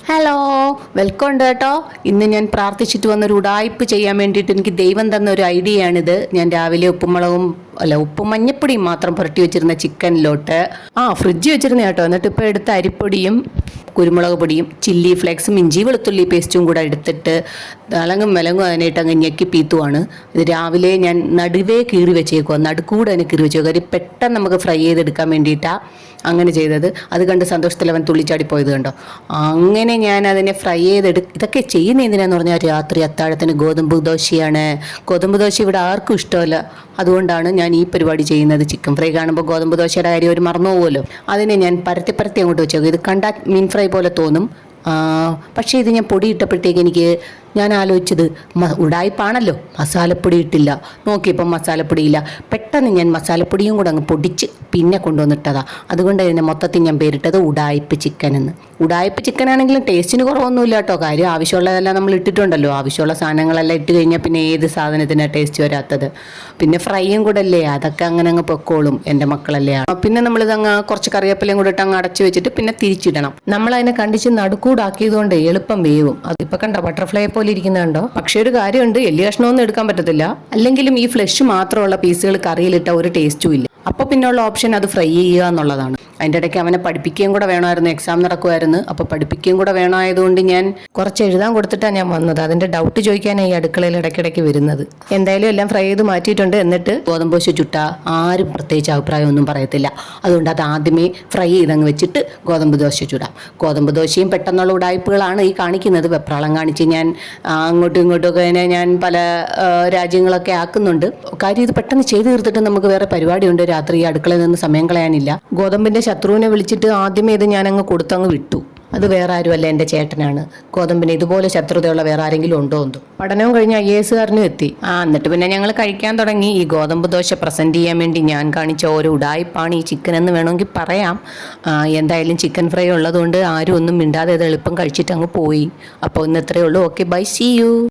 Hello, welcome ഉണ്ട് കേട്ടോ. ഇന്ന് ഞാൻ പ്രാർത്ഥിച്ചിട്ട് വന്നൊരു ഉടായ്പ് ചെയ്യാൻ വേണ്ടിയിട്ട് എനിക്ക് ദൈവം തന്ന ഒരു ഐഡിയ ആണിത്. ഞാൻ രാവിലെ ഉപ്പും മഞ്ഞപ്പൊടിയും മാത്രം പുരട്ടി വെച്ചിരുന്ന ചിക്കനിലോട്ട് ഫ്രിഡ്ജ് വെച്ചിരുന്ന കേട്ടോ. എന്നിട്ട് ഇപ്പോൾ എടുത്ത അരിപ്പൊടിയും കുരുമുളക് പൊടിയും ചില്ലി ഫ്ലേക്സും ഇഞ്ചി വെളുത്തുള്ളി പേസ്റ്റും കൂടെ എടുത്തിട്ട് തിളങ്ങും വിലങ്ങും അതിനായിട്ട് അങ്ങ് ഞെക്കി പീത്തുവാണ്. ഇത് രാവിലെ ഞാൻ നടുവേ കീറി വെച്ചേക്കുക, നടുക്കൂടെ തന്നെ കീറി വെച്ചേക്കുക. കാര്യം പെട്ടെന്ന് നമുക്ക് ഫ്രൈ ചെയ്തെടുക്കാൻ വേണ്ടിയിട്ടാണ് അങ്ങനെ ചെയ്തത്. അത് കണ്ട് സന്തോഷത്തിൽ അവൻ തുള്ളിച്ചാടി പോയത് കണ്ടോ. അങ്ങനെ ഞാൻ അതിനെ ഫ്രൈ ഇതൊക്കെ ചെയ്യുന്ന എന്തിനാന്ന് പറഞ്ഞാൽ രാത്രി അത്താഴത്തിന് ഗോതമ്പ് ദോശയാണ്. ഗോതമ്പ് ദോശ ഇവിടെ ആർക്കും ഇഷ്ടമല്ല. അതുകൊണ്ടാണ് ഞാൻ ഈ പരിപാടി ചെയ്യുന്നത്. ചിക്കൻ ഫ്രൈ കാണുമ്പോൾ ഗോതമ്പ് ദോശയുടെ കാര്യം ഒരു മറന്നു പോകുമല്ലോ. അതിനെ ഞാൻ പരത്തി അങ്ങോട്ട് വെച്ചേക്കും. ഇത് കണ്ടാൽ മീൻ ഫ്രൈ പോലെ തോന്നും, പക്ഷേ ഇത് ഞാൻ പൊടി ഇട്ടപ്പോഴത്തേക്ക് ഞാൻ ആലോചിച്ചത് ഉടായ്പാണല്ലോ, മസാലപ്പൊടി ഇട്ടില്ല. നോക്കിയപ്പം മസാലപ്പൊടിയില്ല. പെട്ടെന്ന് ഞാൻ മസാലപ്പൊടിയും കൂടെ അങ്ങ് പൊടിച്ച് പിന്നെ കൊണ്ടുവന്നിട്ടതാ. അതുകൊണ്ട് ഇതിനെ മൊത്തത്തിൽ ഞാൻ പേരിട്ടത് ഉടായ്പ് ചിക്കൻ എന്ന്. ഉടായ്പ് ചിക്കൻ ആണെങ്കിലും ടേസ്റ്റിന് കുറവൊന്നുമില്ല കേട്ടോ. കാര്യം ആവശ്യമുള്ളതെല്ലാം നമ്മൾ ഇട്ടിട്ടുണ്ടല്ലോ. ആവശ്യമുള്ള സാധനങ്ങളെല്ലാം ഇട്ട് കഴിഞ്ഞാൽ പിന്നെ ഏത് സാധനത്തിനാണ് ടേസ്റ്റ് വരാത്തത്? പിന്നെ ഫ്രൈയും കൂടെ അല്ലേ, അതൊക്കെ അങ്ങനെ അങ്ങ് പൊക്കോളും. എൻ്റെ മക്കളല്ലേ. പിന്നെ നമ്മളിതങ്ങ് കുറച്ച് കറിവേപ്പിലയും കൂടെ ഇട്ട് അങ്ങ് അടച്ചു വെച്ചിട്ട് പിന്നെ തിരിച്ചിടണം. നമ്മളതിനെ കണ്ടിച്ച് നടുക്കൂടാക്കിയതുകൊണ്ട് എളുപ്പം വേവും. അതിപ്പോൾ കണ്ടോ, ബട്ടർഫ്ലൈ പോലെ ഇരിക്കുന്നുണ്ടോ. പക്ഷെ ഒരു കാര്യമുണ്ട്, എല്ല് കഷ്ണമൊന്നും എടുക്കാൻ പറ്റത്തില്ല. അല്ലെങ്കിലും ഈ ഫ്ലഷ് മാത്രമുള്ള പീസുകൾ കറിയിലിട്ട ഒരു ടേസ്റ്റും ഇല്ല. അപ്പോൾ പിന്നെയുള്ള ഓപ്ഷൻ അത് ഫ്രൈ ചെയ്യുക എന്നുള്ളതാണ്. അതിൻ്റെ ഇടയ്ക്ക് അവനെ പഠിപ്പിക്കുകയും കൂടെ വേണമായിരുന്നു. എക്സാം നടക്കുമായിരുന്നു. അപ്പോൾ പഠിപ്പിക്കുകയും കൂടെ വേണമായതുകൊണ്ട് ഞാൻ കുറച്ച് എഴുതാൻ കൊടുത്തിട്ടാണ് ഞാൻ വന്നത്. അതിൻ്റെ ഡൗട്ട് ചോദിക്കാനാണ് ഈ അടുക്കളയിൽ ഇടയ്ക്കിടയ്ക്ക് വരുന്നത്. എന്തായാലും എല്ലാം ഫ്രൈ ചെയ്ത് മാറ്റിയിട്ടുണ്ട്. എന്നിട്ട് ഗോതമ്പ് ദോശ ചുട്ട ആരും പ്രത്യേകിച്ച് അഭിപ്രായമൊന്നും പറയത്തില്ല. അതുകൊണ്ട് അത് ആദ്യമേ ഫ്രൈ ചെയ്തങ്ങ് വെച്ചിട്ട് ഗോതമ്പ് ദോശ ചുടാം. ഗോതമ്പ് ദോശയും പെട്ടെന്നുള്ള ഉടായ്പകളാണ് ഈ കാണിക്കുന്നത്. വെപ്രാളം കാണിച്ച് ഞാൻ അങ്ങോട്ടും ഇങ്ങോട്ടുമൊക്കെ ഞാൻ പല രാജ്യങ്ങളൊക്കെ ആക്കുന്നുണ്ട്. കാര്യം ഇത് പെട്ടെന്ന് ചെയ്ത് തീർത്തിട്ട് നമുക്ക് വേറെ പരിപാടിയുണ്ട്. രാത്രി അടുക്കളയിൽ നിന്ന് സമയം കളയാനില്ല. ഗോതമ്പിന്റെ ശത്രുവിനെ വിളിച്ചിട്ട് ആദ്യമേ ഇത് ഞാനങ്ങ് കൊടുത്തങ്ങ് വിട്ടു. അത് വേറെ ആരുമല്ല, എൻ്റെ ചേട്ടനാണ്. ഗോതമ്പിന് ഇതുപോലെ ശത്രുതയുള്ള വേറെ ആരെങ്കിലും ഉണ്ടോ എന്തോ. പഠനവും കഴിഞ്ഞ് IAS എത്തി. എന്നിട്ട് പിന്നെ ഞങ്ങൾ കഴിക്കാൻ തുടങ്ങി. ഈ ഗോതമ്പ് ദോശ പ്രസന്റ് ചെയ്യാൻ വേണ്ടി ഞാൻ കാണിച്ച ഓരോ ഉടായ്പാണ് ഈ ചിക്കൻ എന്ന് വേണമെങ്കിൽ പറയാം. എന്തായാലും ചിക്കൻ ഫ്രൈ ഉള്ളതുകൊണ്ട് ആരും ഒന്നും മിണ്ടാതെ ഇത് എളുപ്പം കഴിച്ചിട്ട് അങ്ങ് പോയി. അപ്പോൾ ഇന്ന് ഇത്രയേ ഉള്ളൂ. Okay, bye, see U.